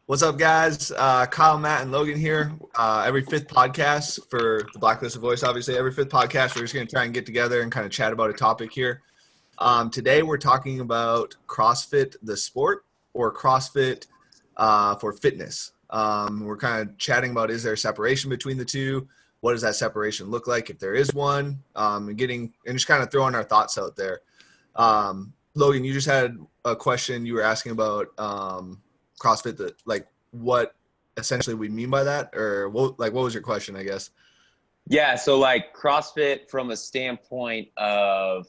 What's up, guys? Kyle, Matt, and Logan here. Every fifth podcast for the Blacklisted Voice, obviously, every fifth podcast, we're just going to try and get together and kind of chat about a topic here. Today, we're talking about CrossFit, the sport, or CrossFit for fitness. We're kind of chatting about, is there a separation between the two? What does that separation look like if there is one? And just kind of throwing our thoughts out there. Logan, you just had a question you were asking about CrossFit, that like what essentially we mean by that, or what was your question, I guess? Yeah, so like CrossFit from a standpoint of,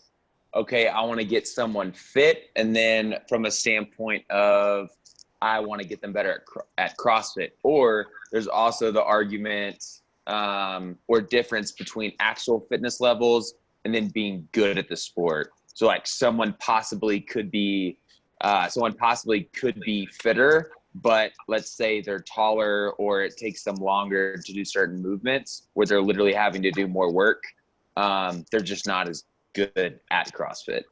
okay, I want to get someone fit, and then from a standpoint of I want to get them better at CrossFit. Or there's also the argument or difference between actual fitness levels and then being good at the sport. So like someone possibly could be fitter, but let's say they're taller or it takes them longer to do certain movements where they're literally having to do more work. They're just not as good at CrossFit.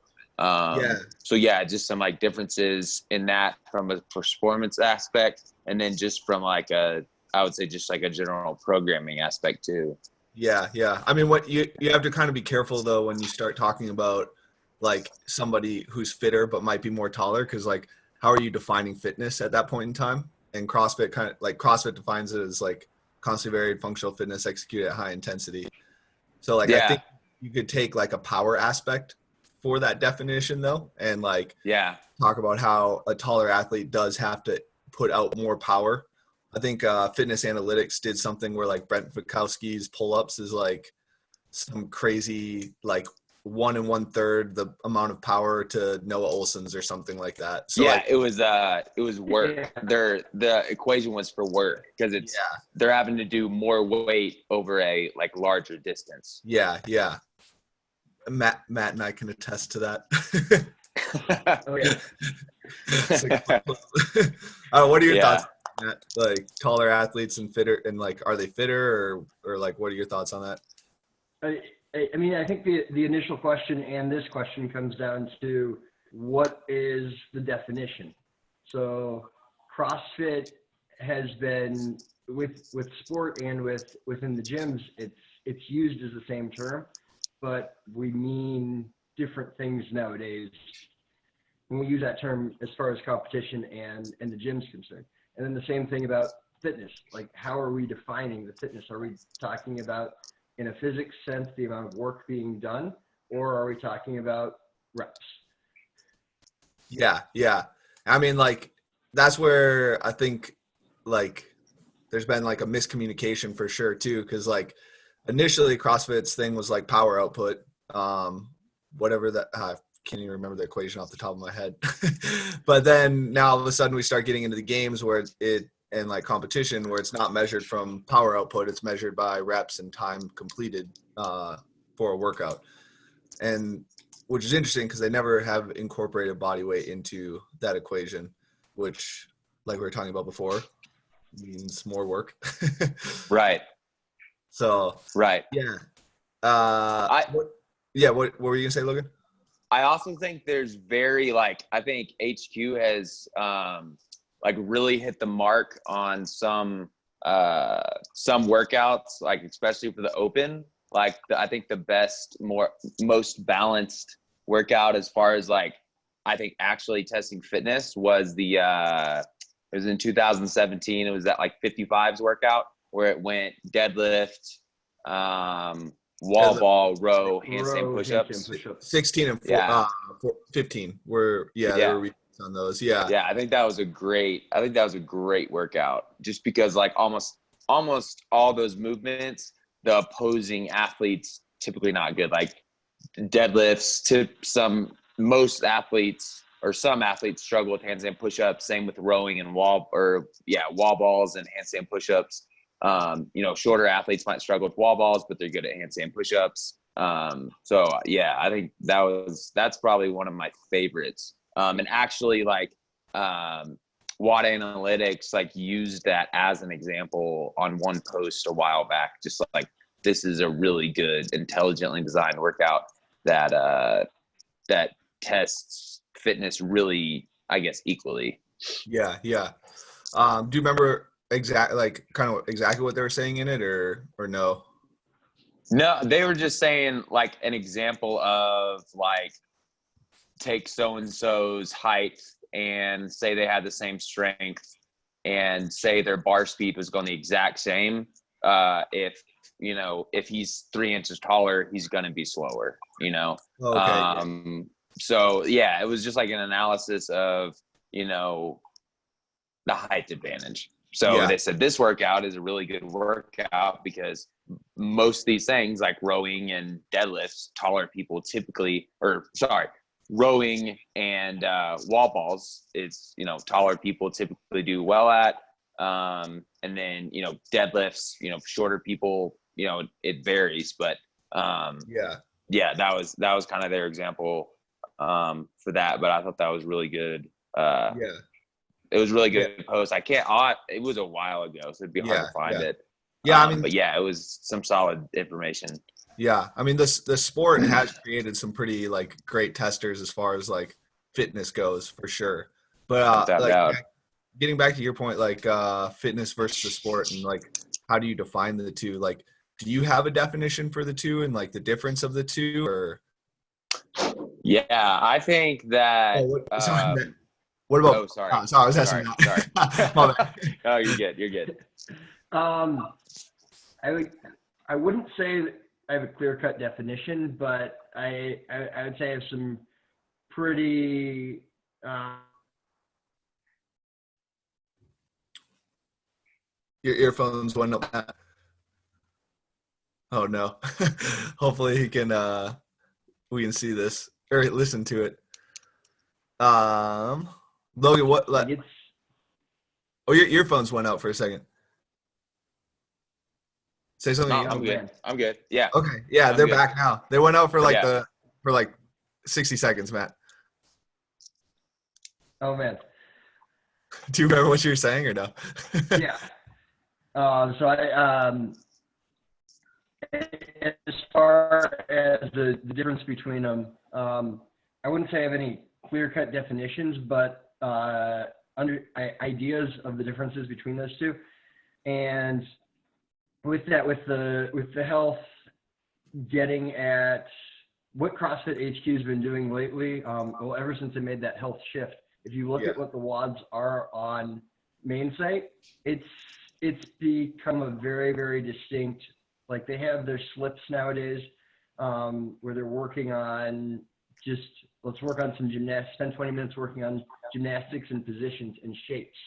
So yeah, just some like differences in that from a performance aspect, and then just from like I would say just like a general programming aspect too. Yeah. I mean, what you have to kind of be careful though when you start talking about like somebody who's fitter but might be more taller, because like how are you defining fitness at that point in time? And CrossFit defines it as like constantly varied functional fitness executed at high intensity. So like I Yeah, think you could take like a power aspect for that definition though, and like yeah, talk about how a taller athlete does have to put out more power. I think Fitness Analytics did something where like Brent Fikowski's pull-ups is like some crazy like 1 1/3 the amount of power to Noah Olson's or something like that. So yeah. like It was work. The equation was for work because they're having to do more weight over a like larger distance. yeah. Matt and I can attest to that. Oh yeah. It's like, what are your thoughts Yeah. on that? Like taller athletes and fitter, and like are they fitter, or like what are your thoughts on that? I mean, I think the initial question and this question comes down to what is the definition. So CrossFit has been with sport and within the gyms, it's used as the same term, but we mean different things nowadays when we use that term as far as competition and the gym's concerned. And then the same thing about fitness. Like, how are we defining the fitness? Are we talking about, in a physics sense, the amount of work being done, or are we talking about reps? Yeah. I mean, like that's where I think like there's been like a miscommunication for sure too, because like initially CrossFit's thing was like power output, whatever that can't even remember the equation off the top of my head. But then now all of a sudden we start getting into the games where it and like competition where it's not measured from power output, it's measured by reps and time completed for a workout. And which is interesting because they never have incorporated body weight into that equation, which like we were talking about before means more work. Right. So Right. yeah. I What were you gonna say, Logan? I also think there's I think HQ has like really hit the mark on some workouts, like especially for the open. Like I think the most balanced workout as far as like I think actually testing fitness was it was in 2017. It was that like 55s workout where it went deadlift, wall ball, row, handstand push-ups. 16 and Yeah. 15 were there Yeah. were repeats on those. Yeah. Yeah, I think that was a great workout just because like almost all those movements, the opposing athletes typically not good. Like deadlifts to most athletes or some athletes struggle with handstand push-ups, same with rowing and wall balls and handstand push-ups. Shorter athletes might struggle with wall balls, but they're good at handstand push-ups. So yeah, I think that's probably one of my favorites. And actually like Watt Analytics like used that as an example on one post a while back, just like this is a really good intelligently designed workout that tests fitness really, I guess, equally. Yeah. Do you remember kind of exactly what they were saying in it, or no? No, they were just saying like an example of like take so and so's height and say they had the same strength and say their bar speed was going the exact same. If he's 3 inches taller, he's going to be slower. Okay. So yeah, it was just like an analysis of the height advantage. So they said this workout is a really good workout because most of these things like rowing and deadlifts, taller people typically, rowing and wall balls is, taller people typically do well at. And then, deadlifts, shorter people, it varies, but that was kind of their example for that. But I thought that was really good. It was really good post. It was a while ago, so it'd be hard to find it. Yeah, but yeah, it was some solid information. Yeah, I mean the sport has created some pretty like great testers as far as like fitness goes for sure. But getting back to your point, like fitness versus the sport, and like how do you define the two? Like, do you have a definition for the two and like the difference of the two, or? Yeah, I think that. What about? Oh, sorry. Sorry, I was asking. Sorry. My bad. Oh, you're good. You're good. I wouldn't say that I have a clear-cut definition, but I would say I have some pretty. Your earphones went up. Oh no! Hopefully he can. We can see this or listen to it. Logan, what? Oh, your earphones went out for a second. Say something. No, I'm good. Yeah. Okay. Yeah, they're back now. They went out for like 60 seconds, Matt. Oh man. Do you remember what you were saying or no? Yeah. So as far as the difference between them, I wouldn't say I have any clear-cut definitions, but ideas of the differences between those two. And with that, with the health, getting at what CrossFit HQ has been doing lately, ever since they made that health shift, if you look at what the WODs are on main site, it's become a very, very distinct, like they have their slips nowadays, where they're working on just, let's work on some gymnastics, spend 20 minutes working on gymnastics and positions and shapes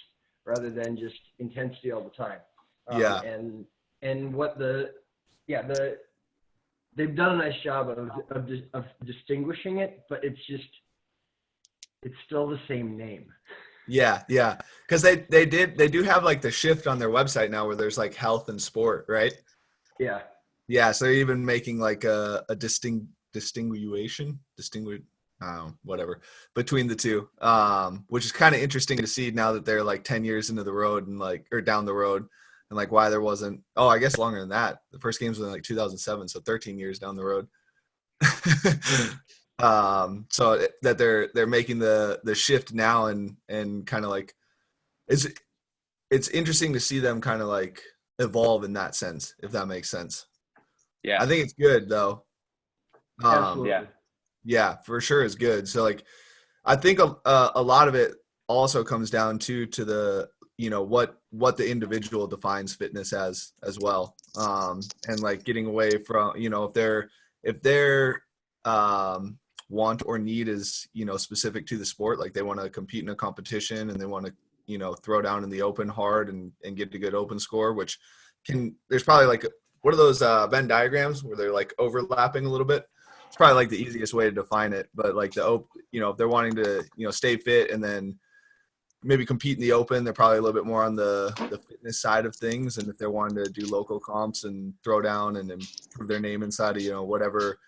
rather than just intensity all the time. And what they've done a nice job of distinguishing it, but it's still the same name. Yeah. Because they do have like the shift on their website now where there's like health and sport, right? Yeah. Yeah. So they're even making like a whatever between the two, which is kind of interesting to see now that they're like 10 years into the road and like, or down the road. And like why there wasn't, I guess longer than that. The first games were in like 2007, so 13 years down the road. So that they're making the shift now and kind of like it's interesting to see them kind of like evolve in that sense, if that makes sense. Yeah, I think it's good though. Absolutely. Yeah, for sure is good. So like I think a lot of it also comes down to the what the individual defines fitness as well, and like getting away from if their want or need is specific to the sport, like they want to compete in a competition and they want to throw down in the open hard and get a good open score, which there's probably like what are those Venn diagrams where they're like overlapping a little bit. It's probably like the easiest way to define it, but like if they're wanting to stay fit and then maybe compete in the open, they're probably a little bit more on the fitness side of things. And if they're wanting to do local comps and throw down and improve their name inside of, whatever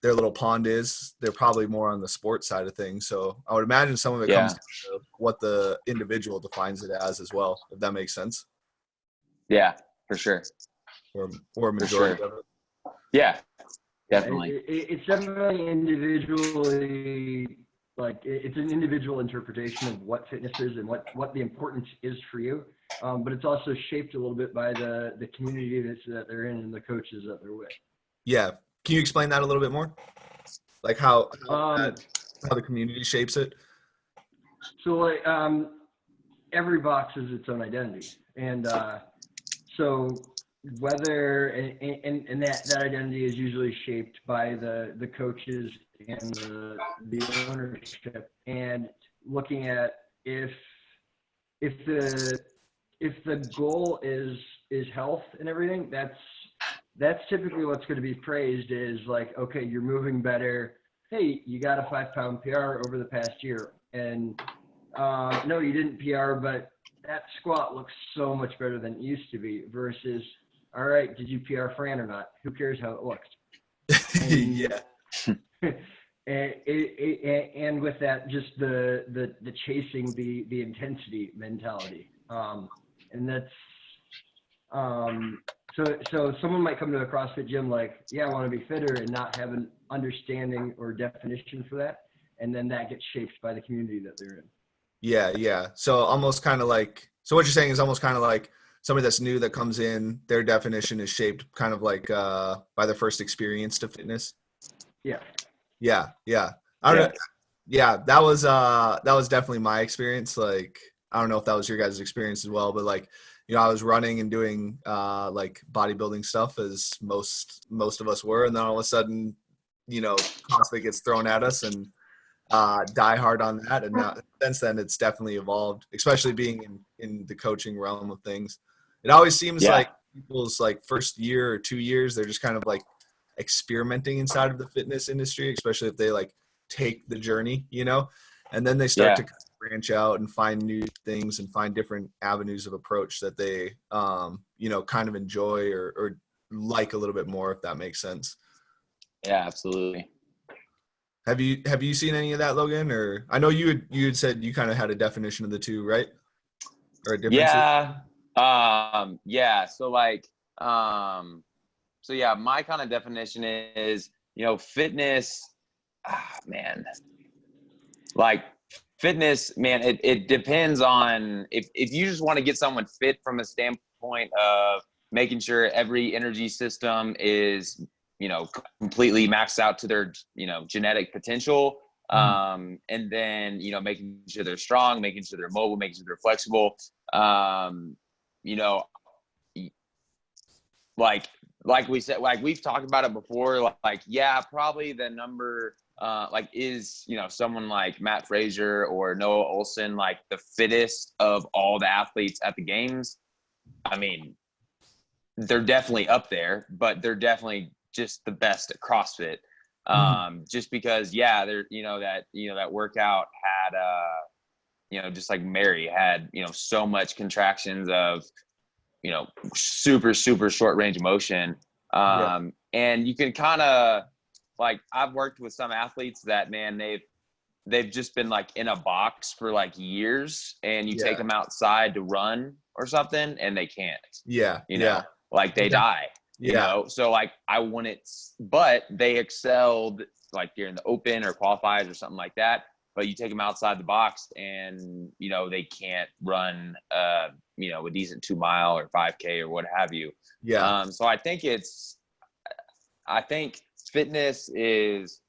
their little pond is, they're probably more on the sports side of things. So I would imagine some of it comes down to what the individual defines it as well, if that makes sense. Yeah, for sure. Or majority of it. Yeah, definitely. It's definitely individually like it's an individual interpretation of what fitness is and what the importance is for you. But it's also shaped a little bit by the community that they're in and the coaches that they're with. Yeah. Can you explain that a little bit more? Like how the community shapes it? So like every box is its own identity. And so whether and that identity is usually shaped by the coaches and the ownership, and looking at if the goal is health and everything, that's typically what's going to be praised, is like, okay, you're moving better. Hey, you got a 5-pound PR over the past year. And no, you didn't PR, but that squat looks so much better than it used to be, versus, all right, did you PR Fran or not? Who cares how it looks? And, Yeah. and with that, just the chasing the intensity mentality. And that's, so someone might come to a CrossFit gym like, yeah, I want to be fitter, and not have an understanding or definition for that. And then that gets shaped by the community that they're in. Yeah. Yeah. So almost kind of like, so what you're saying is almost kind of like somebody that's new that comes in, their definition is shaped kind of like by their first experience to fitness. Yeah. Yeah. Yeah. I don't know. Yeah. That was definitely my experience. Like, I don't know if that was your guys' experience as well, but like, you know, I was running and doing like bodybuilding stuff, as most of us were. And then all of a sudden, you know, CrossFit gets thrown at us, and die hard on that. And now, since then, it's definitely evolved, especially being in the coaching realm of things. It always seems like people's like first year or 2 years, they're just kind of like experimenting inside of the fitness industry, especially if they like take the journey, you know, and then they start to branch out and find new things and find different avenues of approach that they, you know, kind of enjoy or like a little bit more, if that makes sense. Yeah, absolutely. Have you seen any of that, Logan? Or I know you had said you kind of had a definition of the two, right? Or a difference? Yeah. So like, so yeah, my kind of definition is, you know, fitness, man, like fitness, man, it depends on if you just want to get someone fit from a standpoint of making sure every energy system is, you know, completely maxed out to their, you know, genetic potential. And then, you know, making sure they're strong, making sure they're mobile, making sure they're flexible. You know, like we said, like we've talked about it before, like, yeah, probably the number, like is, you know, someone like Matt Frazier or Noah Olson, like the fittest of all the athletes at the games. I mean, they're definitely up there, but they're definitely just the best at CrossFit. Just because, they're, you know, that workout had, you know, just like Mary had, you know, so much contractions of, you know, super, super short range of motion. And you can kind of like, I've worked with some athletes that, man, they've just been like in a box for like years, and you take them outside to run or something and they can't, you know, like they die, you know? So like I wouldn't, but they excelled like during the open or qualifiers or something like that. But you take them outside the box and, you know, they can't run, you know, a decent 2-mile or 5K or what have you. So I think fitness is,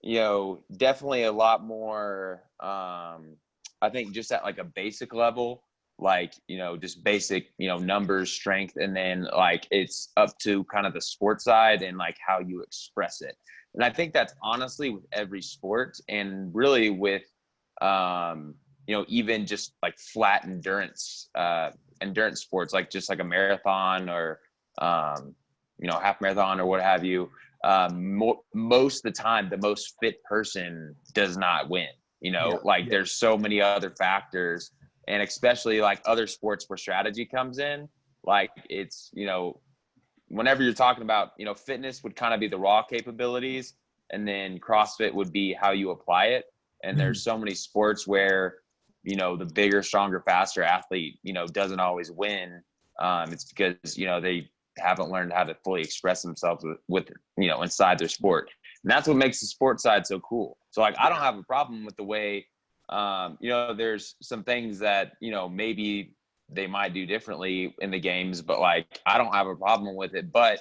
you know, definitely a lot more, I think just at like a basic level, like, you know, just basic, you know, numbers, strength, and then like it's up to kind of the sports side and like how you express it. And I think that's honestly with every sport, and really with, you know, even just like flat endurance sports, like just like a marathon or, you know, half marathon or what have you. Most of the time, the most fit person does not win, you know, there's so many other factors, and especially like other sports where strategy comes in, like it's, you know, whenever you're talking about, you know, fitness would kind of be the raw capabilities, and then CrossFit would be how you apply it. And there's so many sports where, you know, the bigger, stronger, faster athlete, you know, doesn't always win. It's because, you know, they haven't learned how to fully express themselves with, you know, inside their sport. And that's what makes the sports side so cool. So like, I don't have a problem with the way, there's some things that, maybe they might do differently in the games, but like, I don't have a problem with it, but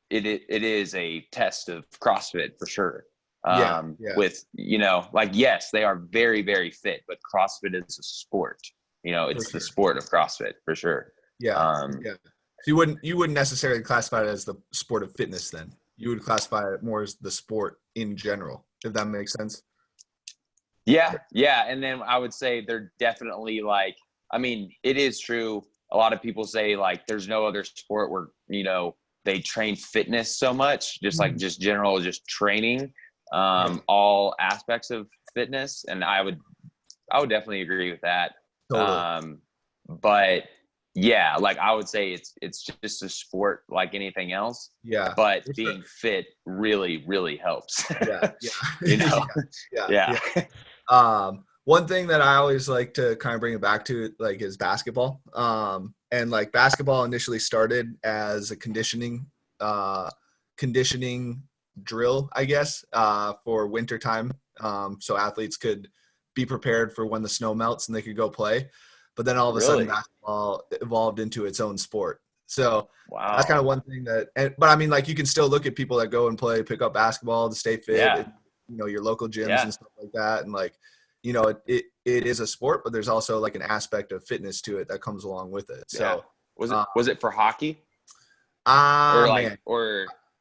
it is a test of CrossFit for sure. With, like, yes, they are very, very fit, but CrossFit is a sport, it's the sport of CrossFit for sure. So you wouldn't necessarily classify it as the sport of fitness then. You would classify it more as the sport in general, if that makes sense. Yeah. And then I would say they're definitely like, I mean, it is true. A lot of people say like there's no other sport where, they train fitness so much, just like just general, just training, all aspects of fitness. And I would definitely agree with that. Totally. But yeah, like I would say it's just a sport like anything else. Yeah. But being fit really, really helps. Yeah. One thing that I always like to kind of bring it back to like is basketball. And like basketball initially started as a conditioning drill, I guess, for winter time. So athletes could be prepared for when the snow melts and they could go play. But then all of a sudden basketball evolved into its own sport. So that's kind of one thing but I mean, like you can still look at people that go and pick up basketball to stay fit, your local gyms and stuff like that. And like, it is a sport, but there's also like an aspect of fitness to it that comes along with it. So was it for hockey? I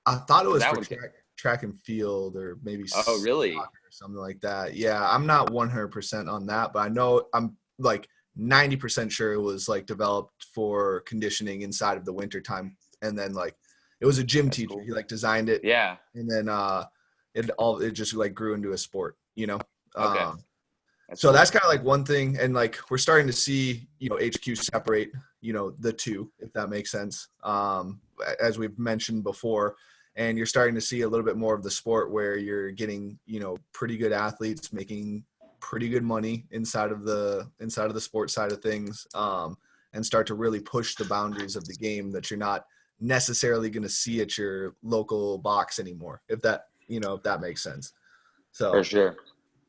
thought it was for was track and field or maybe really or something like that. Yeah, I'm not 100% on that, but I know I'm like 90% sure it was like developed for conditioning inside of the winter time. And then like it was a gym teacher. Cool. He like designed it. Yeah. And then it just like grew into a sport, Okay. So that's kind of like one thing. And like we're starting to see, HQ separate, the two, if that makes sense. As we've mentioned before, and you're starting to see a little bit more of the sport where you're getting, pretty good athletes making pretty good money inside of the sports side of things, and start to really push the boundaries of the game that you're not necessarily going to see at your local box anymore, if that makes sense. So for sure.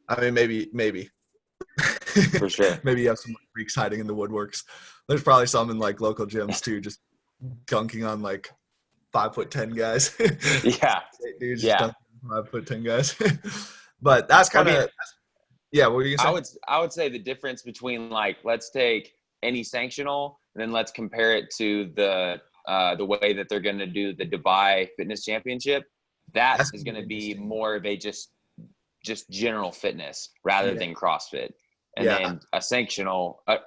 I mean, maybe for sure. Maybe you have some freaks hiding in the woodworks. There's probably some in like local gyms too, just dunking on like 5'10" guys. Yeah. Dude, just dunking on 5'10" guys. But that's kind of what were you gonna say? I would say the difference between like, let's take any sanctional and then let's compare it to the way that they're going to do the Dubai Fitness Championship. That's is going to be more of a just general fitness rather than CrossFit. And then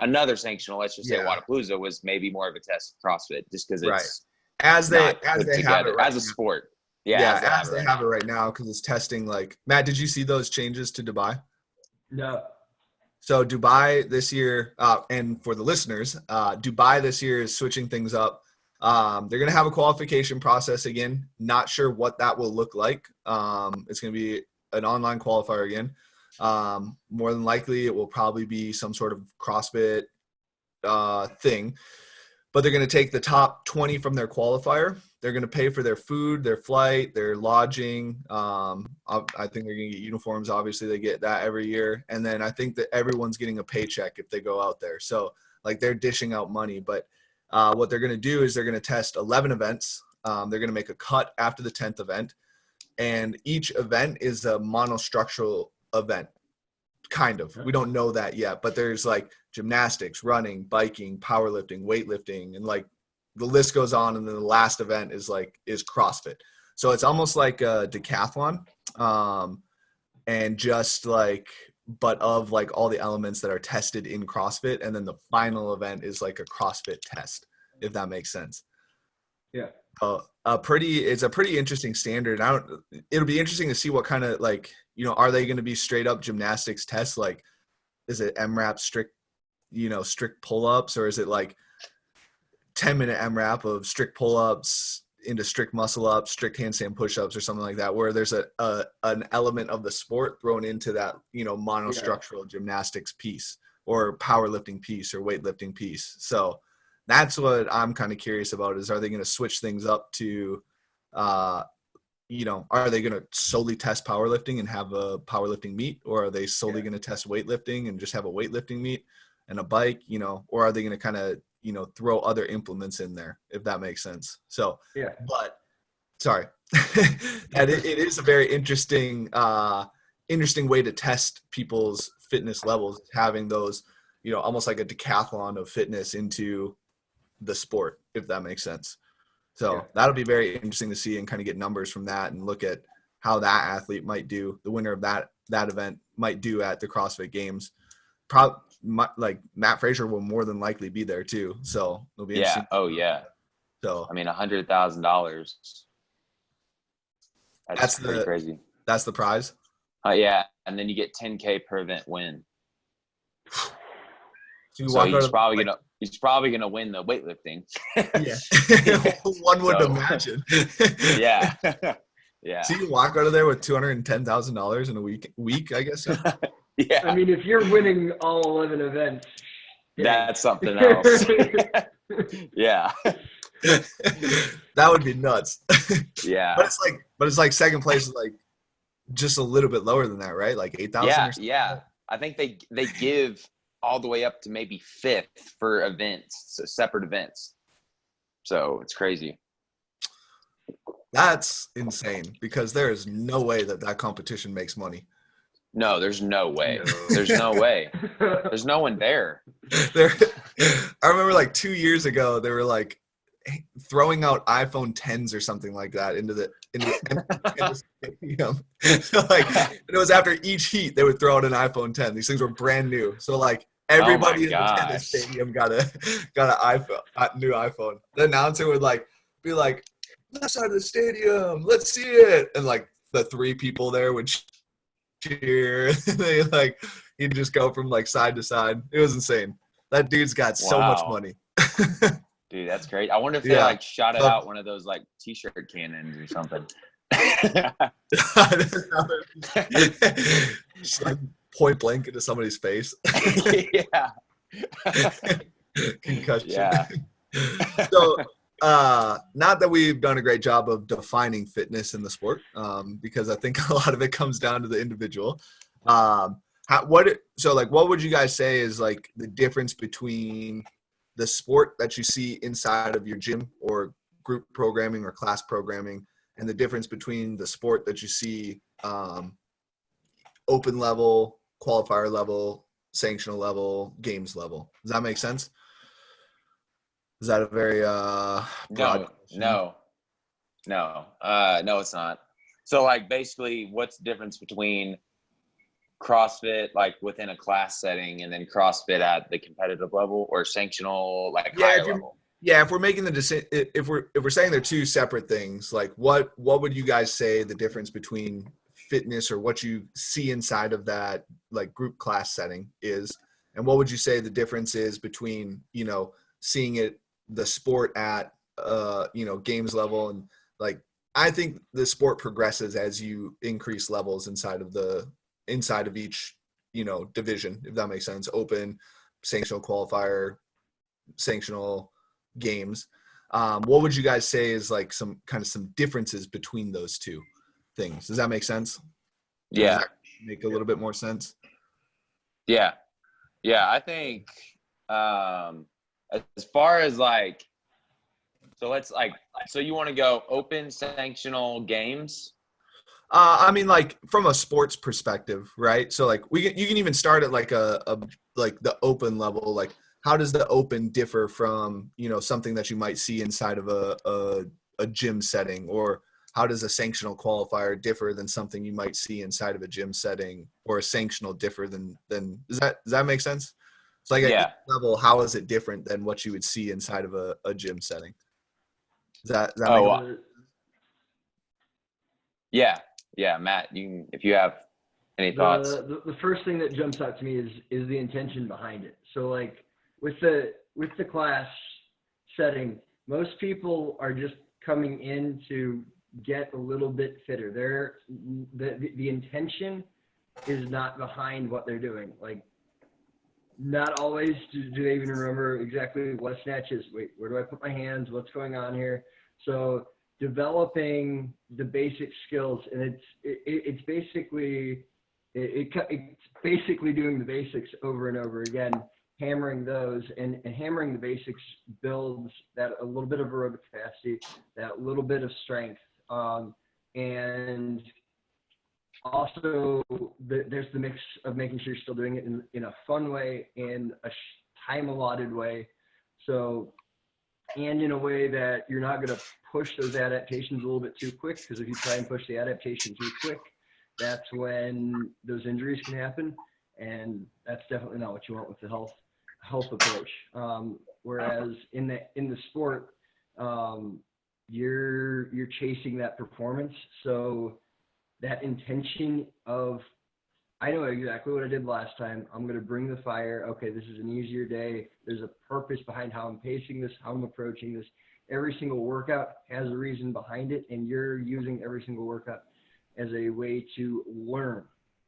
another sanctional, let's just say Wadapalooza was maybe more of a test of CrossFit just because it's as they have it right as a sport. As they have it right now, because it's testing. Like Matt, did you see those changes to Dubai? No. So Dubai this year, and for the listeners, Dubai this year is switching things up. They're going to have a qualification process again. Not sure what that will look like. It's going to be an online qualifier again. More than likely, it will probably be some sort of CrossFit thing. But they're going to take the top 20 from their qualifier. They're going to pay for their food, their flight, their lodging. I think they're going to get uniforms. Obviously, they get that every year. And then I think that everyone's getting a paycheck if they go out there. So, like, they're dishing out money. But what they're going to do is they're going to test 11 events. They're going to make a cut after the 10th event. And each event is a monostructural event. Kind of. We don't know that yet. But there's, like, gymnastics, running, biking, powerlifting, weightlifting, and, like, the list goes on, and then the last event is CrossFit. So it's almost like a decathlon, and just like, but of like all the elements that are tested in CrossFit, and then the final event is like a CrossFit test, if that makes sense. Yeah. It's a pretty interesting standard. It'll be interesting to see what kind of like, are they going to be straight up gymnastics tests? Like, is it MRAP strict pull-ups, or is it like 10-minute MRAP of strict pull-ups into strict muscle-ups, strict handstand push-ups, or something like that, where there's an element of the sport thrown into that, monostructural gymnastics piece or powerlifting piece or weightlifting piece. So that's what I'm kind of curious about is, are they going to switch things up to, are they going to solely test powerlifting and have a powerlifting meet, or are they solely going to test weightlifting and just have a weightlifting meet and a bike, or are they going to kind of, throw other implements in there, if that makes sense. So, but sorry, and it is a very interesting way to test people's fitness levels, having those, almost like a decathlon of fitness into the sport, if that makes sense. So that'll be very interesting to see and kind of get numbers from that and look at how that athlete might do, the winner of that event might do at the CrossFit Games. Like Matt Frazier will more than likely be there too. So it'll be interesting. Oh yeah. So I mean, $100,000. That's pretty crazy. That's the prize. Yeah, and then you get 10K per event win. So he's probably gonna win the weightlifting. Yeah, one would imagine. Yeah, yeah. So you walk out of there with $210,000 in a week, I guess. Yeah. I mean, if you're winning all 11 events, that's something else. Yeah. That would be nuts. Yeah. But it's like second place is like just a little bit lower than that, right? Like 8,000. Yeah, yeah. I think they give all the way up to maybe 5th for events, so separate events. So it's crazy. That's insane, because there is no way that competition makes money. No, there's no way. There's no way. There's no one there. I remember like 2 years ago, they were like throwing out iPhone 10s or something like that into the stadium. So like, it was after each heat they would throw out an iPhone 10. These things were brand new. So like everybody in the tennis stadium got an iPhone, a new iPhone. The announcer would like be like, "Left side of the stadium, let's see it," and like the 3 people there would cheer. They like, he'd just go from like side to side. It was insane. That dude's got so much money. Dude, that's great. I wonder if they like shot it out one of those like t-shirt cannons or something. Just like point blank into somebody's face. Yeah. Concussion. Yeah. So not that we've done a great job of defining fitness in the sport, because I think a lot of it comes down to the individual. What would you guys say is like the difference between the sport that you see inside of your gym or group programming or class programming, and the difference between the sport that you see open level, qualifier level, sanctional level, games level? Does that make sense? Is that a very broad question? No, it's not. So like basically what's the difference between CrossFit like within a class setting and then CrossFit at the competitive level or sanctional like higher level? Yeah, if we're making the decision, if we're saying they're two separate things, like what would you guys say the difference between fitness or what you see inside of that like group class setting is, and what would you say the difference is between seeing it the sport at games level? And like, I think the sport progresses as you increase levels inside of each division, if that makes sense. Open, sanctional, qualifier, sanctional, games. What would you guys say is like some differences between those two things? Does that make sense? Yeah. Does that make a little bit more sense? Yeah. I think as far as like, so you want to go open, sanctional, games? I mean, like from a sports perspective, right? So like you can even start at like like the open level. Like, how does the open differ from something that you might see inside of a gym setting, or how does a sanctional qualifier differ than something you might see inside of a gym setting, or a sanctional differ than does that make sense? It's like at each level, how is it different than what you would see inside of a gym setting? Does that make sense? Yeah, Matt, if you have any thoughts. The first thing that jumps out to me is the intention behind it. So like with the class setting, most people are just coming in to get a little bit fitter. The intention is not behind what they're doing. Like, not always do they even remember exactly what a snatch is. Wait, where do I put my hands? What's going on here? So developing the basic skills, and it's basically doing the basics over and over again, hammering those, and hammering the basics builds that a little bit of aerobic capacity, that little bit of strength, and also there's the mix of making sure you're still doing it in a fun way, in a time allotted way, so, and in a way that you're not going to push those adaptations a little bit too quick, because if you try and push the adaptation too quick, that's when those injuries can happen, and that's definitely not what you want with the health approach. Whereas in the sport, you're chasing that performance, so that intention of, I know exactly what I did last time. I'm going to bring the fire. Okay, this is an easier day. There's a purpose behind how I'm pacing this, how I'm approaching this. Every single workout has a reason behind it, and you're using every single workout as a way to learn.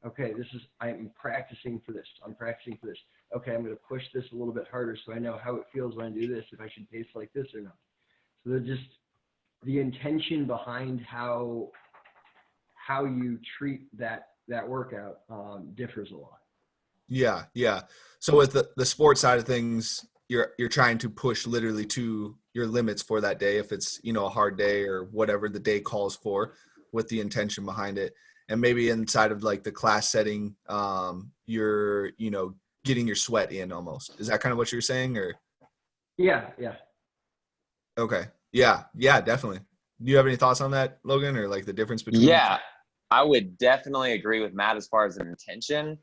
Okay, I'm practicing for this. I'm practicing for this. Okay, I'm going to push this a little bit harder so I know how it feels when I do this, if I should pace like this or not. So they're just the intention behind how you treat that workout differs a lot. Yeah. So with the sports side of things, you're trying to push literally to your limits for that day, if it's, a hard day or whatever the day calls for, with the intention behind it. And maybe inside of like the class setting, you're, getting your sweat in almost. Is that kind of what you're saying, or? Yeah. Okay. Yeah, definitely. Do you have any thoughts on that, Logan, or like the difference between? Yeah, I would definitely agree with Matt as far as an intention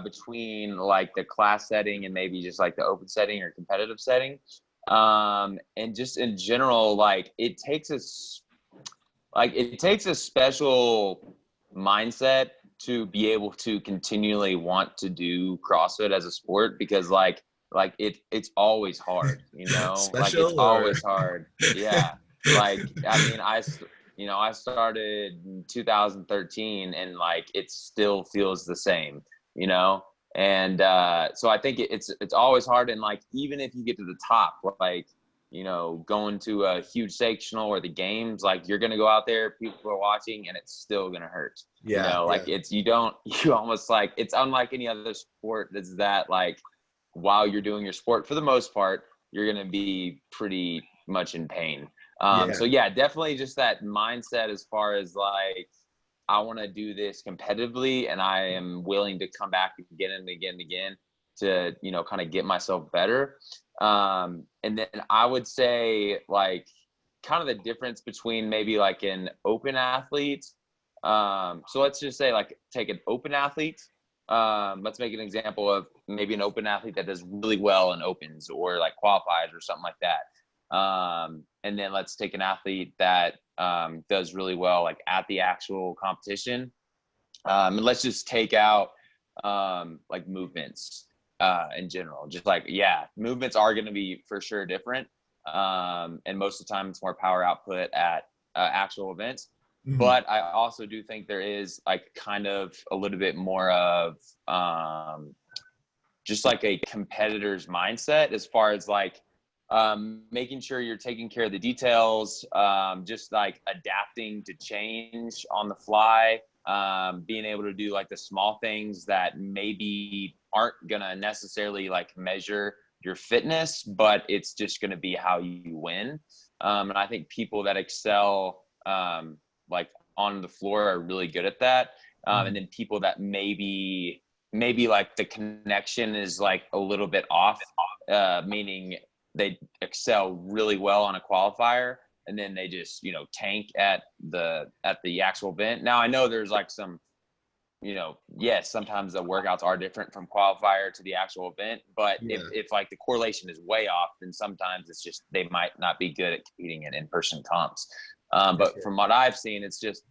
between like the class setting and maybe just like the open setting or competitive setting. And just in general, like it takes a special mindset to be able to continually want to do CrossFit as a sport, because like it's always hard, like it's always hard. Yeah. Like, I mean, I started in 2013 and like it still feels the same, and so I think it's always hard. And like, even if you get to the top, like, going to a huge sectional or the games, like you're going to go out there, people are watching, and it's still going to hurt. Like you almost like, it's unlike any other sport that's that like, while you're doing your sport, for the most part, you're going to be pretty much in pain. So yeah, definitely just that mindset as far as like, I want to do this competitively, and I am willing to come back again and again to, kind of get myself better. And then I would say like kind of the difference between maybe like an open athlete. So let's just say like take an open athlete. Let's make an example of maybe an open athlete that does really well in opens or like qualifies or something like that. And then let's take an athlete that does really well like at the actual competition. And let's just take out like movements in general. Just like, yeah, movements are going to be for sure different. And most of the time it's more power output at actual events. Mm-hmm. But I also do think there is like kind of a little bit more of just like a competitor's mindset as far as like making sure you're taking care of the details, just like adapting to change on the fly, being able to do like the small things that maybe aren't gonna necessarily like measure your fitness, but it's just gonna be how you win. And I think people that excel like on the floor are really good at that. And then people that maybe like the connection is like a little bit off, meaning they excel really well on a qualifier and then they just, tank at the actual event. Now I know there's like some, yes, sometimes the workouts are different from qualifier to the actual event, but if like the correlation is way off, then sometimes it's just, they might not be good at competing in in-person comps. But from what I've seen, it's just,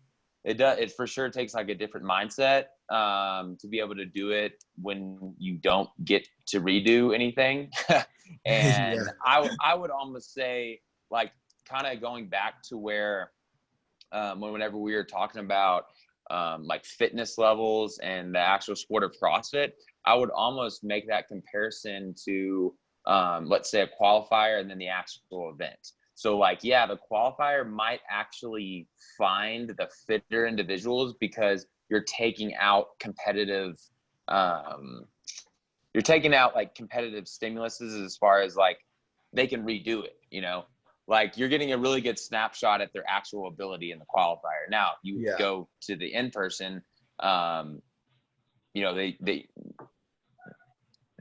it for sure takes like a different mindset to be able to do it when you don't get to redo anything. And I would almost say like kind of going back to where whenever we were talking about like fitness levels and the actual sport of CrossFit, I would almost make that comparison to let's say a qualifier and then the actual event. So like, yeah, the qualifier might actually find the fitter individuals because you're taking out competitive, like competitive stimuluses as far as like they can redo it, like you're getting a really good snapshot at their actual ability in the qualifier. Now you go to the in-person,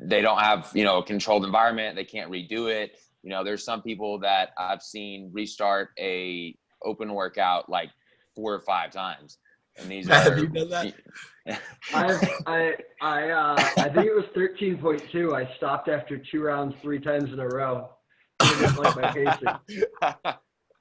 they don't have, a controlled environment. They can't redo it. There's some people that I've seen restart a open workout like 4 or 5 times. And these have you done that? I think it was 13.2. I stopped after 2 rounds 3 times in a row. I didn't like my pacing.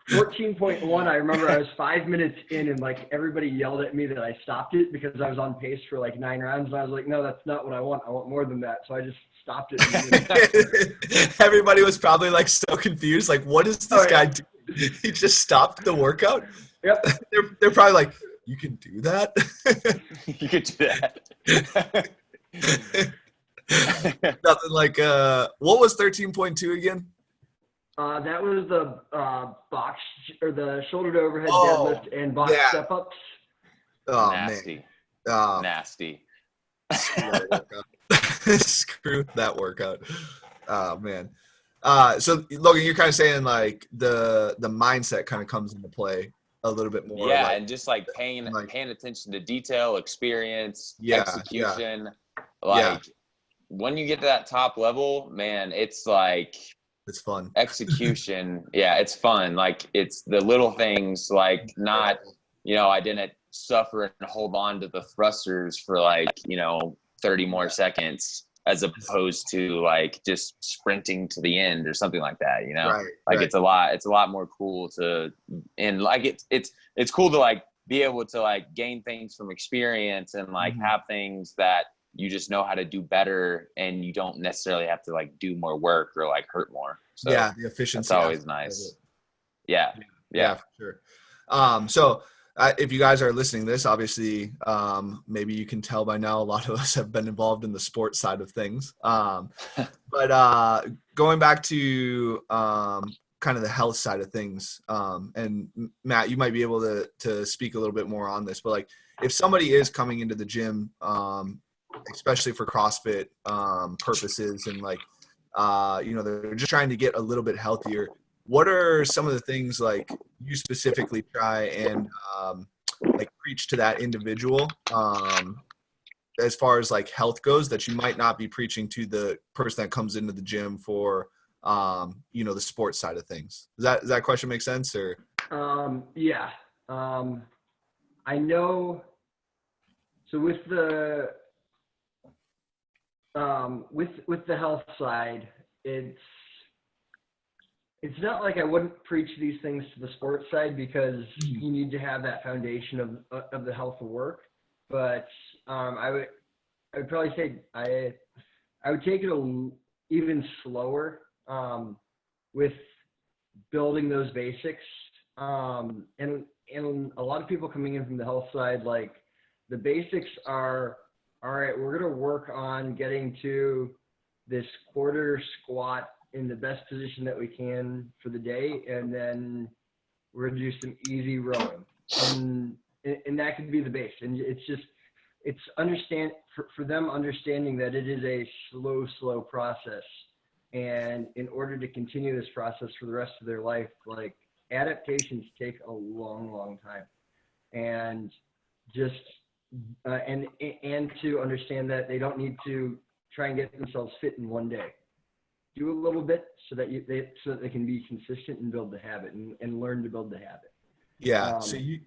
14.1, I remember I was 5 minutes in and like everybody yelled at me that I stopped it because I was on pace for like 9 rounds. And I was like, no, that's not what I want. I want more than that. So I just stopped it. Everybody was probably like so confused. Like, what is this guy doing? He just stopped the workout? Yep. They're probably like, you can do that? You could do that. Nothing like, what was 13.2 again? That was the box or the shoulder to overhead deadlift and box step ups. Oh, nasty. Man. Nasty. Screw that workout. Oh man. So Logan, you're kind of saying like the mindset kind of comes into play a little bit more. Yeah, and just like paying attention to detail, experience, execution. When you get to that top level, man, it's like it's fun. Execution, it's fun. Like it's the little things, like not, I didn't suffer and hold on to the thrusters for like, 30 more seconds as opposed to like just sprinting to the end or something like that, It's a lot more cool to, and like it's cool to like be able to like gain things from experience and like have things that you just know how to do better and you don't necessarily have to like do more work or like hurt more. So the efficiency. That's always nice. Yeah, for sure. So if you guys are listening to this, obviously, maybe you can tell by now a lot of us have been involved in the sports side of things. But going back to kind of the health side of things, and Matt, you might be able to speak a little bit more on this, but like if somebody is coming into the gym, especially for CrossFit purposes and like, they're just trying to get a little bit healthier. What are some of the things like you specifically try and like preach to that individual as far as like health goes that you might not be preaching to the person that comes into the gym for, the sports side of things? Does that question make sense or? I know. So with the health side, it's not like I wouldn't preach these things to the sports side because you need to have that foundation of the health of work. But I would probably say I would take it even slower with building those basics. And a lot of people coming in from the health side, like the basics are, all right, we're going to work on getting to this quarter squat in the best position that we can for the day. And then we're going to do some easy rowing. And that could be the base. And it's for them understanding that it is a slow process. And in order to continue this process for the rest of their life, like adaptations take a long time. And just, and to understand that they don't need to try and get themselves fit in one day. Do a little bit so that they can be consistent and build the habit and learn to build the habit. Yeah. So you're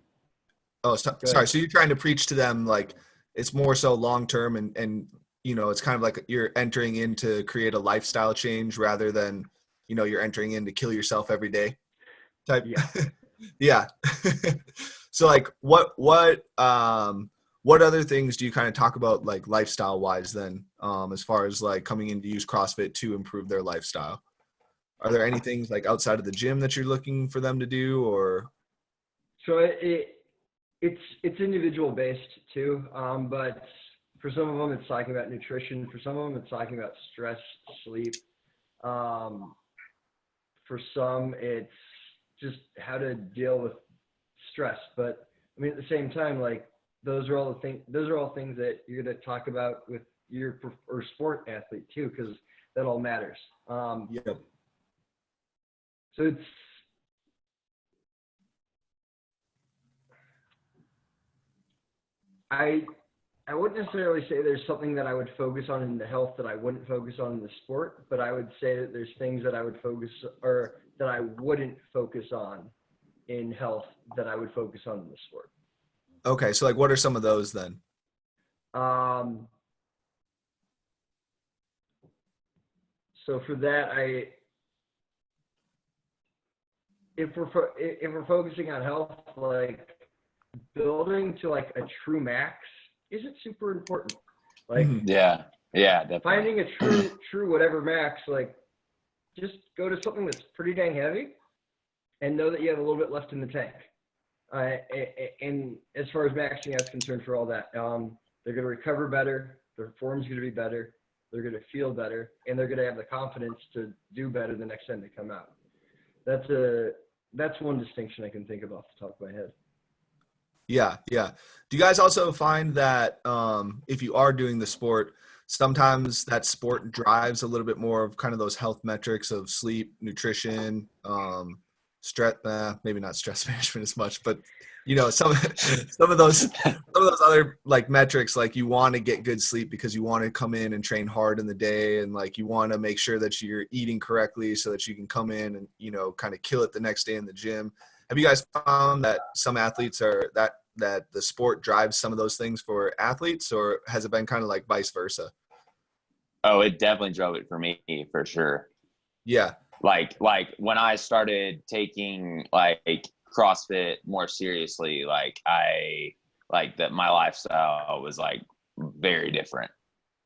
trying to preach to them like it's more so long term and it's kind of like you're entering in to create a lifestyle change rather than you're entering in to kill yourself every day type. Yeah. So like what other things do you kind of talk about like lifestyle wise then, as far as like coming in to use CrossFit to improve their lifestyle? Are there any things like outside of the gym that you're looking for them to do or? So it's individual based too. But for some of them, it's talking about nutrition. For some of them, it's talking about stress, sleep. For some, it's just how to deal with stress. But I mean, at the same time, like those are all things that you're going to talk about with your or sport athlete too, because that all matters. Yep. So it's, I wouldn't necessarily say there's something that I would focus on in the health that I wouldn't focus on in the sport, but I would say that there's things that I would focus or that I wouldn't focus on in health that I would focus on in the sport. Okay, so like what are some of those then? So for that, if we're focusing on health, like building to like a true max isn't super important. Like yeah, definitely. finding a true whatever max, like just go to something that's pretty dang heavy and know that you have a little bit left in the tank. And as far as maxing out is concerned for all that, they're going to recover better, their form's going to be better, they're going to feel better, and they're going to have the confidence to do better the next time they come out. That's one distinction I can think of off the top of my head. Yeah. Do you guys also find that if you are doing the sport, sometimes that sport drives a little bit more of kind of those health metrics of sleep, nutrition, stress, maybe not stress management as much, but you know, some of those other like metrics, like you want to get good sleep because you want to come in and train hard in the day, and like you want to make sure that you're eating correctly so that you can come in and, you know, kind of kill it the next day in the gym. Have you guys found that some athletes are that the sport drives some of those things for athletes, or has it been kind of like vice versa? Oh, it definitely drove it for me, for sure. Yeah. Like when I started taking like CrossFit more seriously, like my lifestyle was like very different.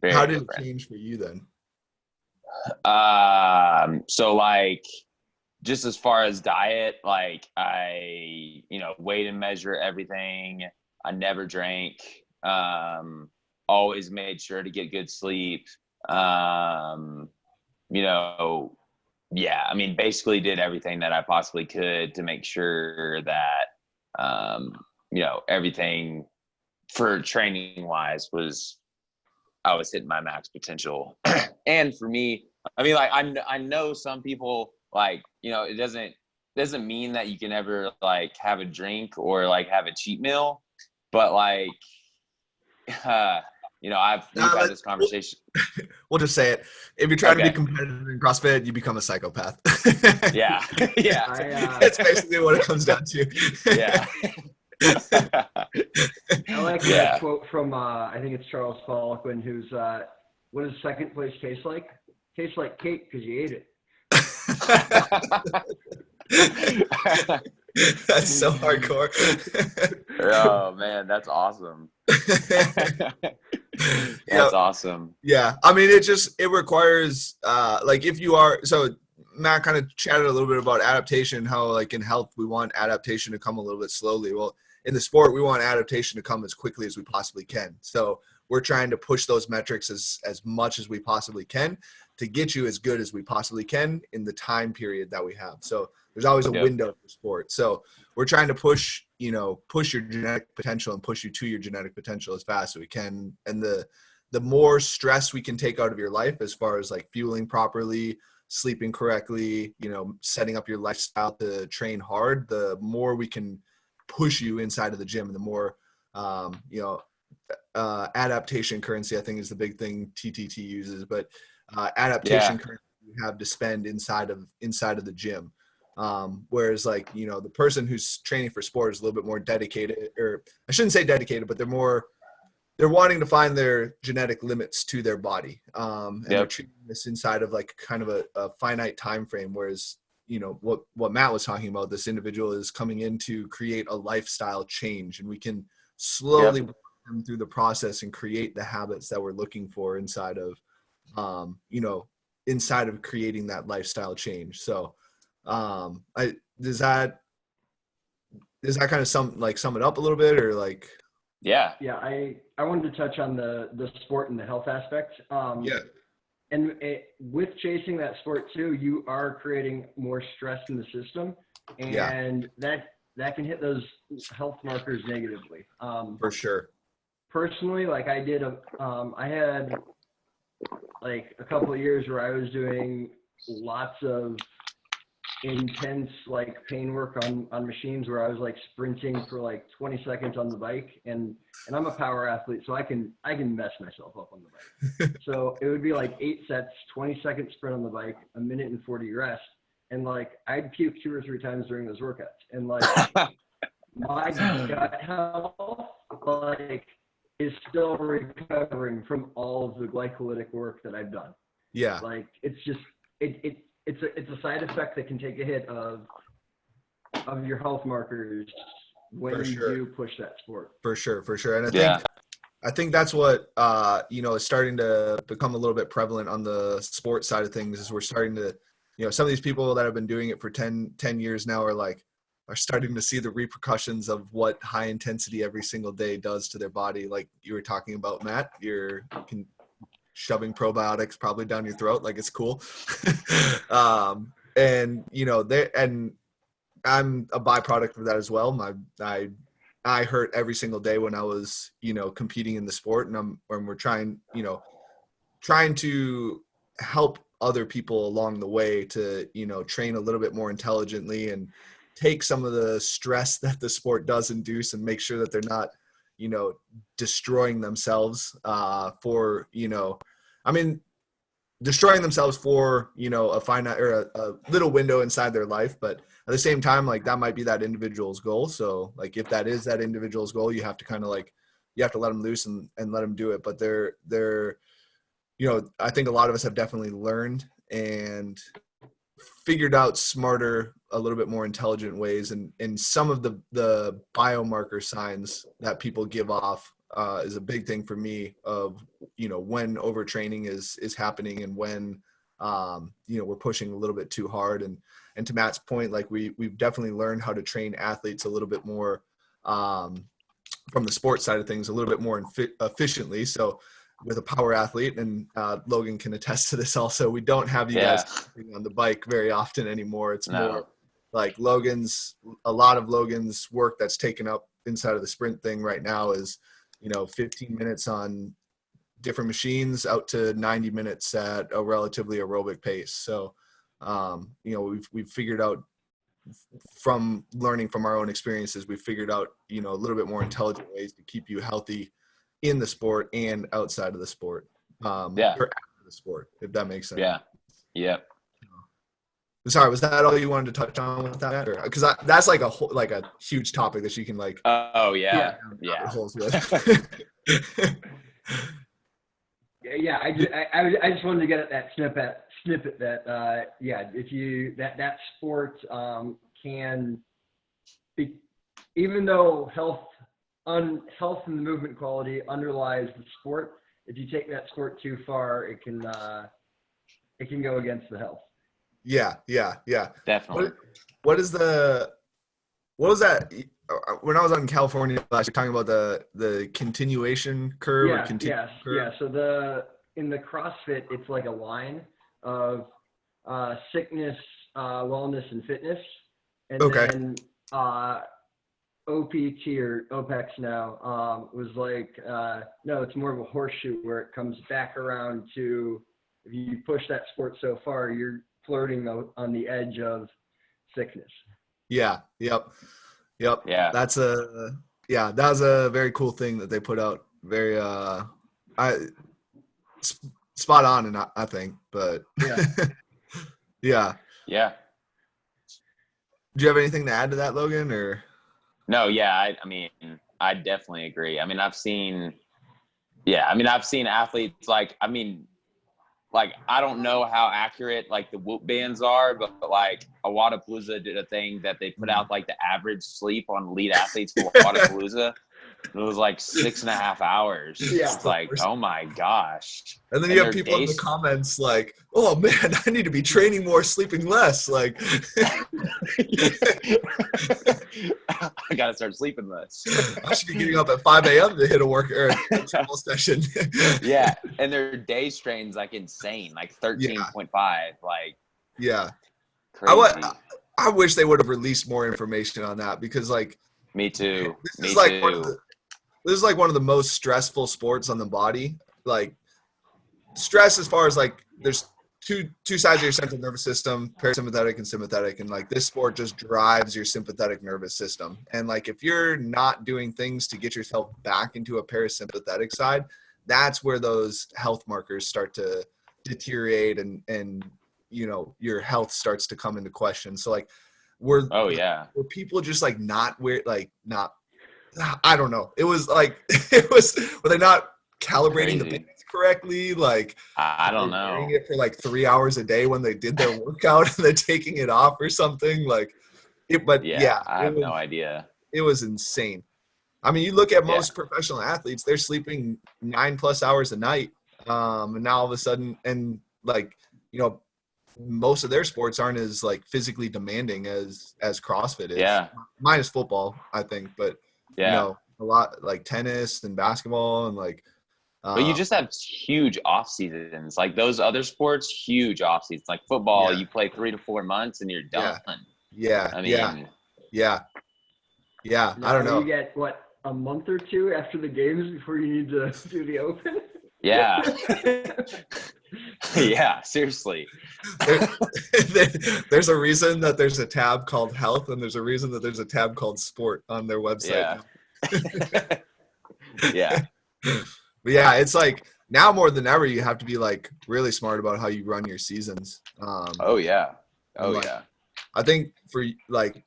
How did it change for you then? So like just as far as diet, like I, weighed and measure everything. I never drank. Always made sure to get good sleep. Yeah, I mean, basically did everything that I possibly could to make sure that, everything for training wise I was hitting my max potential. And for me, I mean, like, I know some people, like, it doesn't mean that you can ever like have a drink or like have a cheat meal, but like, we've had this conversation. We'll just say it. If you're trying to be competitive in CrossFit, you become a psychopath. Yeah. That's basically what it comes down to. Yeah. I like that quote from, I think it's Charles Poliquin, who's, what does second place taste like? Tastes like cake because you ate it. That's so hardcore. Oh man, that's awesome. That's awesome. Yeah, I mean, it requires like if you are, so Matt kind of chatted a little bit about adaptation, how like in health we want adaptation to come a little bit slowly. Well, in the sport we want adaptation to come as quickly as we possibly can. So we're trying to push those metrics as much as we possibly can to get you as good as we possibly can in the time period that we have. So there's always a window for sport. So we're trying to push your genetic potential and push you to your genetic potential as fast as we can. And the more stress we can take out of your life as far as like fueling properly, sleeping correctly, setting up your lifestyle to train hard, the more we can push you inside of the gym, and the more, adaptation currency, I think, is the big thing TTT uses, but adaptation currency you have to spend inside of the gym. Whereas like, the person who's training for sport is a little bit more dedicated, or I shouldn't say dedicated, but they're wanting to find their genetic limits to their body. And they're treating this inside of like kind of a finite time frame. Whereas, what Matt was talking about, this individual is coming in to create a lifestyle change, and we can slowly work them through the process and create the habits that we're looking for inside of, inside of creating that lifestyle change. So, does that kind of sum it up a little bit, or like? Yeah. I wanted to touch on the sport and the health aspect. And with chasing that sport too, you are creating more stress in the system and that can hit those health markers negatively. For sure. Personally, like I had like a couple of years where I was doing lots of intense like pain work on machines where I was like sprinting for like 20 seconds on the bike, and I'm a power athlete, so I can mess myself up on the bike. So it would be like 8 sets, 20-second sprint on the bike, 1 minute and 40 rest, and like I'd puke 2 or 3 times during those workouts, and like my gut health like is still recovering from all of the glycolytic work that I've done. Yeah. Like it's just it's a side effect that can take a hit of your health markers when you do push that sport. For sure. And I think that's what is starting to become a little bit prevalent on the sports side of things, is we're starting to, some of these people that have been doing it for 10 years now are starting to see the repercussions of what high intensity every single day does to their body. Like you were talking about, Matt, you're shoving probiotics probably down your throat. Like it's cool. And I'm a byproduct of that as well. I hurt every single day when I was, competing in the sport, and we're trying to help other people along the way to, train a little bit more intelligently and take some of the stress that the sport does induce and make sure that they're not, destroying themselves destroying themselves for, a finite or a little window inside their life. But at the same time, like that might be that individual's goal. So like, if that is that individual's goal, you have to kind of like, you have to let them loose and let them do it. But they're, I think a lot of us have definitely learned and figured out smarter, a little bit more intelligent ways. And some of the biomarker signs that people give off is a big thing for me of, when overtraining is happening and when, we're pushing a little bit too hard. And to Matt's point, like we've definitely learned how to train athletes a little bit more from the sports side of things, a little bit more efficiently. So with a power athlete, and Logan can attest to this also, we don't have you guys on the bike very often anymore. It's more like a lot of Logan's work that's taken up inside of the sprint thing right now is, 15 minutes on different machines out to 90 minutes at a relatively aerobic pace. So, we've figured out from learning from our own experiences, we've figured out, a little bit more intelligent ways to keep you healthy in the sport and outside of the sport. Or after the sport, if that makes sense. Yeah. Yep. Sorry, was that all you wanted to touch on with that? Because that's like a huge topic that you can like. Oh yeah. Holes with. Yeah, I just wanted to get at that snippet that if you that sport can be, even though health and the movement quality underlies the sport, if you take that sport too far, it can go against the health. Yeah. Definitely. What was that? When I was out in California last year, talking about the continuation curve. Yeah. So in the CrossFit, it's like a line of sickness, wellness, and fitness, and then OPT or OPEX now was like no, it's more of a horseshoe where it comes back around to, if you push that sport so far, you're flirting on the edge of sickness. Yeah. Yep. Yeah. That was a very cool thing that they put out. Very spot on, and I think, but yeah. Do you have anything to add to that, Logan, or? No, yeah, I definitely agree. I've seen athletes like I don't know how accurate like the Whoop bands are, but like Wadapalooza did a thing that they put out like the average sleep on elite athletes for Wadapalooza. It was like 6.5 hours. Yeah, it's like, oh my gosh. And then you have people in the comments like, oh man, I need to be training more, sleeping less. Like, I gotta start sleeping less. I should be getting up at 5 a.m. to hit a work or a travel session. Yeah, and their day strain's like insane, like 13.5. Like, yeah. crazy. I wish they would have released more information on that, because like Me too. this is like one of the most stressful sports on the body. Like stress as far as like there's two sides of your central nervous system, parasympathetic and sympathetic, and like this sport just drives your sympathetic nervous system. And like if you're not doing things to get yourself back into a parasympathetic side, that's where those health markers start to deteriorate, and your health starts to come into question. So like were people just like not I don't know. It was like were they not calibrating the bands correctly? Like I don't know. Wearing it for like 3 hours a day when they did their workout and then taking it off or something like it. But I have no idea. It was insane. I mean, you look at most professional athletes; they're sleeping 9+ hours a night, and now all of a sudden, and like most of their sports aren't as like physically demanding as CrossFit is. Yeah. Minus football, I think, but a lot like tennis and basketball and like. But you just have huge off seasons. Like those other sports, huge off seasons. Like football, you play 3 to 4 months and you're done. Yeah. I mean, yeah. Now, I don't know. You get what, a month or two after the games before you need to do the open? Yeah. Yeah, seriously. There's a reason that there's a tab called health, and there's a reason that there's a tab called sport on their website. Yeah. But yeah, it's like now more than ever, you have to be like really smart about how you run your seasons. I think for like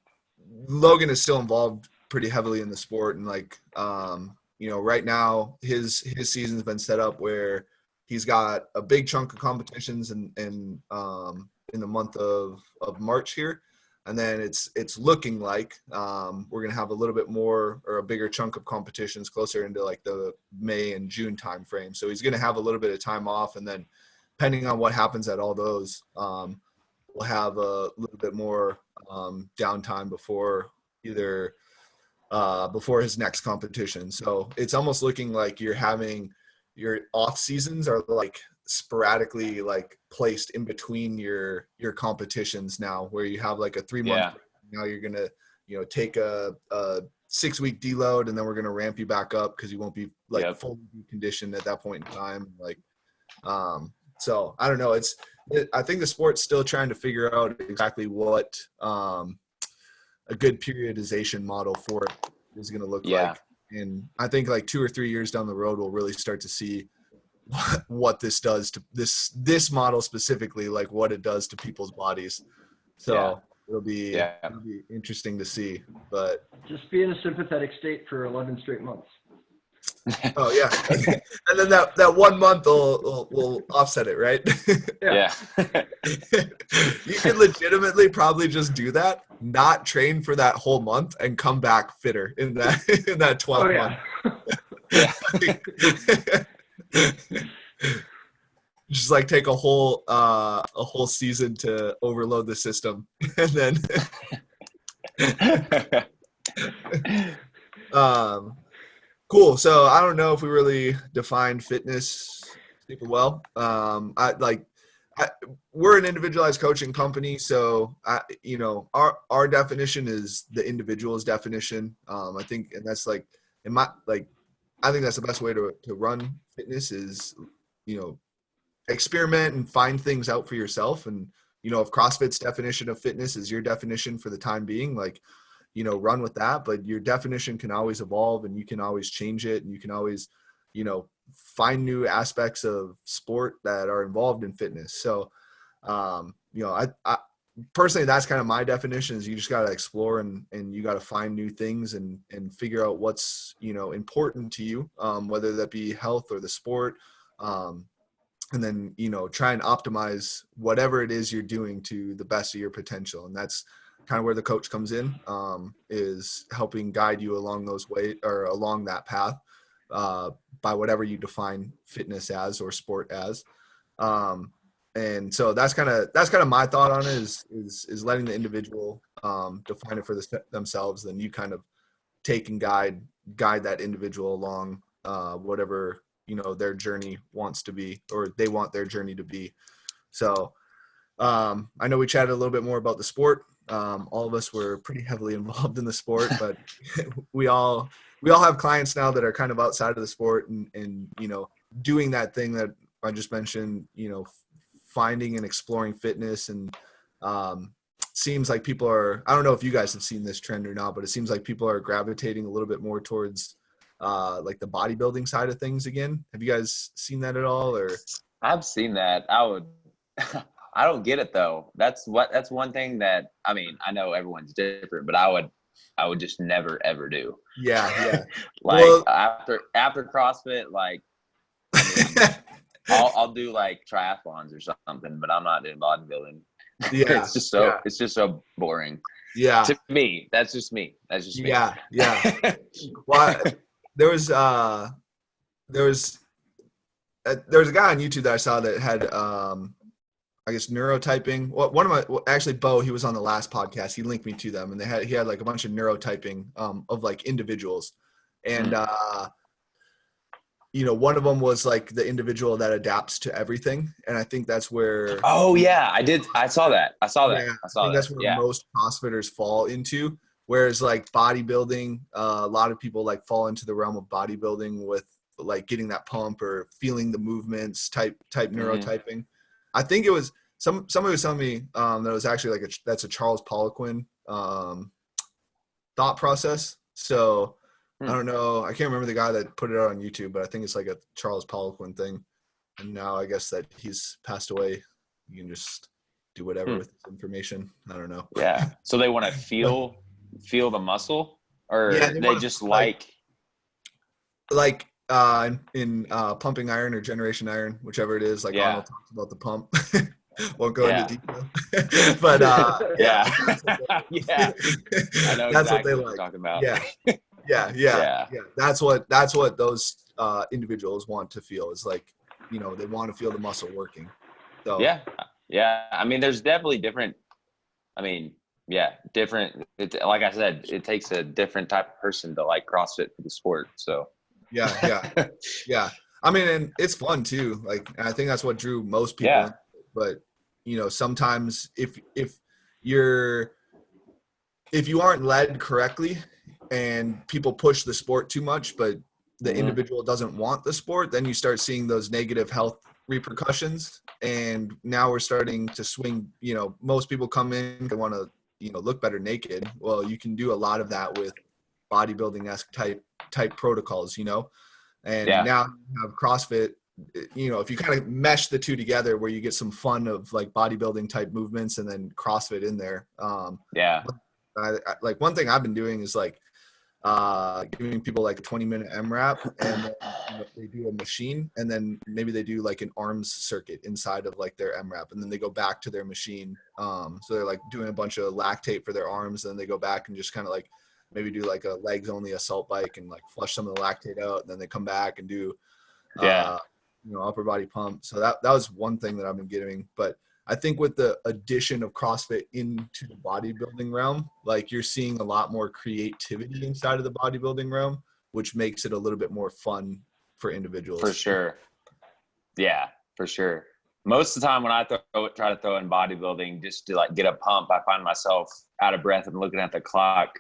Logan is still involved pretty heavily in the sport, and like right now his season's been set up where he's got a big chunk of competitions in the month of March here. And then it's looking like we're going to have a little bit more or a bigger chunk of competitions closer into like the May and June time frame. So he's going to have a little bit of time off. And then depending on what happens at all those, we'll have a little bit more downtime before his next competition. So it's almost looking like you're having your off seasons are like sporadically like placed in between your competitions now, where you have like a 3 month now you're gonna take a 6 week deload, and then we're gonna ramp you back up because you won't be like fully conditioned at that point in time. Like so I don't know, I think the sport's still trying to figure out exactly what a good periodization model for it is going to look like. And I think like 2 or 3 years down the road, we'll really start to see what this does to this model specifically, like what it does to people's bodies. So it'll be interesting to see. But just be in a sympathetic state for 11 straight months. Oh yeah, and then that 1 month will offset it, right? Yeah. You could legitimately probably just do that, not train for that whole month, and come back fitter in that 12 month. Just like take a whole season to overload the system, and then cool. So I don't know if we really defined fitness super well. We're an individualized coaching company, so our definition is the individual's definition. I think, and that's like I think that's the best way to run fitness is experiment and find things out for yourself. And if CrossFit's definition of fitness is your definition for the time being, like run with that, but your definition can always evolve, and you can always change it, and you can always find new aspects of sport that are involved in fitness. So I personally, that's kind of my definition, is you just got to explore and you got to find new things and figure out what's important to you, whether that be health or the sport, and then try and optimize whatever it is you're doing to the best of your potential. And that's kind of where the coach comes in, is helping guide you along those ways or along that path, by whatever you define fitness as or sport as. And so that's kind of my thought on it, is letting the individual define it for themselves. Then you kind of take and guide that individual along whatever their journey wants to be, or they want their journey to be. So I know we chatted a little bit more about the sport. all of us were pretty heavily involved in the sport, but we all have clients now that are kind of outside of the sport and doing that thing that I just mentioned, finding and exploring fitness. And seems like people are, I don't know if you guys have seen this trend or not, but it seems like people are gravitating a little bit more towards like the bodybuilding side of things again. Have you guys seen that at all? Or I've seen that. I don't get it though. That's one thing that, I mean, I know everyone's different, but I would just never ever do. Yeah. Like well, after CrossFit, like I mean, I'll do like triathlons or something, but I'm not doing bodybuilding. Yeah. It's just so boring. Yeah. To me, that's just me. Me. Yeah. Well, there was a guy on YouTube that I saw that had I guess neurotyping. Well, actually Bo, he was on the last podcast. He linked me to them, and he had like a bunch of neurotyping of like individuals, and one of them was like the individual that adapts to everything, and I think that's where. Oh yeah, I saw that. Yeah, I think that's where most CrossFitters fall into. Whereas like bodybuilding, a lot of people like fall into the realm of bodybuilding with like getting that pump or feeling the movements type neurotyping. I think it was somebody was telling me that it was actually like that's a Charles Poliquin thought process. So I don't know. I can't remember the guy that put it out on YouTube, but I think it's like a Charles Poliquin thing. And now I guess that he's passed away, you can just do whatever with this information. I don't know. Yeah. So they want to feel the muscle, or they just like in pumping iron or generation iron, whichever it is, like Arnold talks about the pump. Won't go into detail. But yeah. I know that's exactly what they like. Talking about. Yeah. That's what those individuals want to feel, is like, they want to feel the muscle working. So yeah. I mean, there's definitely different. I mean, different. Like I said, it takes a different type of person to like CrossFit for the sport. So yeah. I mean, and it's fun too. Like, and I think that's what drew most people. Yeah. But sometimes if you aren't led correctly and people push the sport too much, but the individual doesn't want the sport, then you start seeing those negative health repercussions. And now we're starting to swing. Most people come in, they want to look better naked. Well, you can do a lot of that with bodybuilding-esque type protocols, and now you have CrossFit. If you kind of mesh the two together, where you get some fun of like bodybuilding type movements and then CrossFit in there. Like one thing I've been doing is like giving people like a 20-minute MRAP, and then, they do a machine, and then maybe they do like an arms circuit inside of like their MRAP, and then they go back to their machine. So they're like doing a bunch of lactate for their arms, and then they go back and just kind of like maybe do like a legs only assault bike and like flush some of the lactate out, and then they come back and do upper body pump. So that was one thing that I've been getting. But I think with the addition of CrossFit into the bodybuilding realm, like you're seeing a lot more creativity inside of the bodybuilding realm, which makes it a little bit more fun for individuals. For sure. Yeah, for sure. Most of the time when I try to throw in bodybuilding just to like get a pump, I find myself out of breath and looking at the clock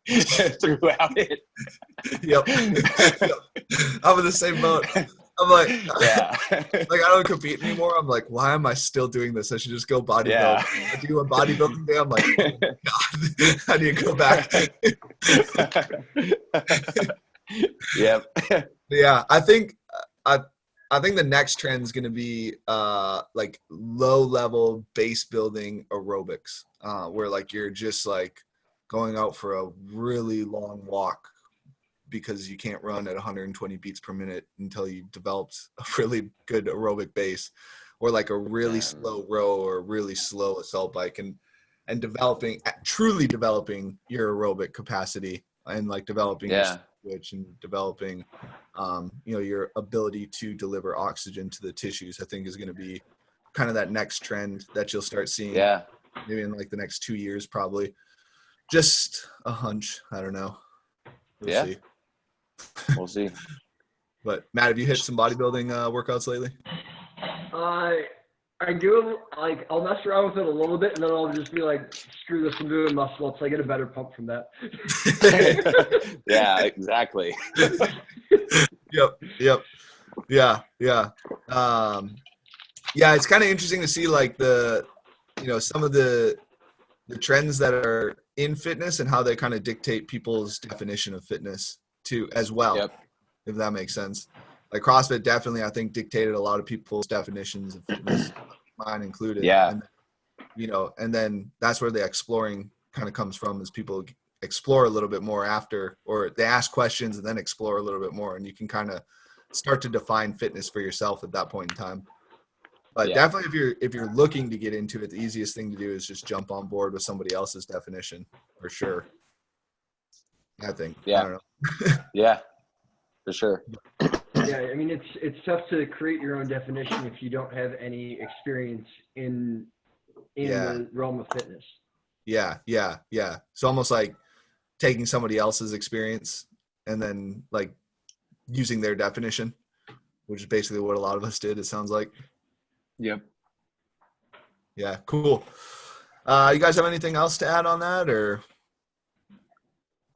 throughout it. Yep. I'm in the same boat. I'm like, like I don't compete anymore. I'm like, why am I still doing this? I should just go bodybuild. Yeah. I do a bodybuilding day. I'm like, oh my God, I need to go back. Yep. Yeah, I think the next trend is going to be like low level base building aerobics, where like you're just like going out for a really long walk because you can't run at 120 beats per minute until you developed a really good aerobic base, or like a really slow row or a really slow assault bike, and truly developing your aerobic capacity, and like developing your switch and developing your ability to deliver oxygen to the tissues. I think is going to be kind of that next trend that you'll start seeing maybe in like the next 2 years, probably. Just a hunch. I don't know. We'll see. We'll see. But Matt, have you hit some bodybuilding workouts lately? I do, like, I'll mess around with it a little bit, and then I'll just be like, screw this, I'm doing muscle ups. I get a better pump from that. Yeah, exactly. Yep. Yeah. Yeah, it's kind of interesting to see like some of the trends that are in fitness and how they kind of dictate people's definition of fitness too as well. Yep. If that makes sense. Like CrossFit definitely, I think, dictated a lot of people's definitions of fitness, mine included. Yeah. And then that's where the exploring kind of comes from, is people explore a little bit more after, or they ask questions and then explore a little bit more, and you can kind of start to define fitness for yourself at that point in time. But definitely if you're looking to get into it, the easiest thing to do is just jump on board with somebody else's definition, for sure. I think. Yeah. I don't know. Yeah, for sure. Yeah, I mean, it's tough to create your own definition if you don't have any experience in the realm of fitness. Yeah. It's almost like taking somebody else's experience and then like using their definition, which is basically what a lot of us did, it sounds like. Yep. Yeah, cool. You guys have anything else to add on that, or?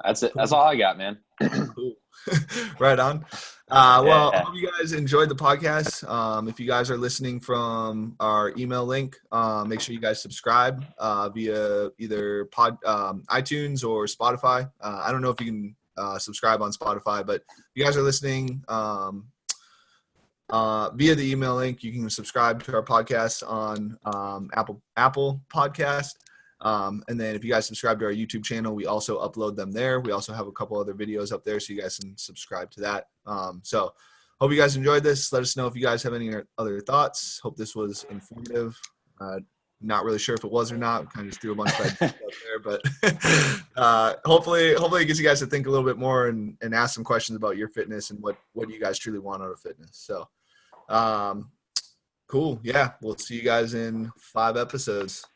That's it. Cool. That's all I got, man. Cool. Right on. Well, I hope you guys enjoyed the podcast. If you guys are listening from our email link, make sure you guys subscribe via either iTunes or Spotify. I don't know if you can subscribe on Spotify, but if you guys are listening via the email link, you can subscribe to our podcast on Apple Podcast. And then if you guys subscribe to our YouTube channel, we also upload them there. We also have a couple other videos up there, so you guys can subscribe to that. So hope you guys enjoyed this. Let us know if you guys have any other thoughts. Hope this was informative. Not really sure if it was or not. We kind of just threw a bunch of ideas out there, but hopefully it gets you guys to think a little bit more and ask some questions about your fitness and what you guys truly want out of fitness. So cool. Yeah, we'll see you guys in 5 episodes.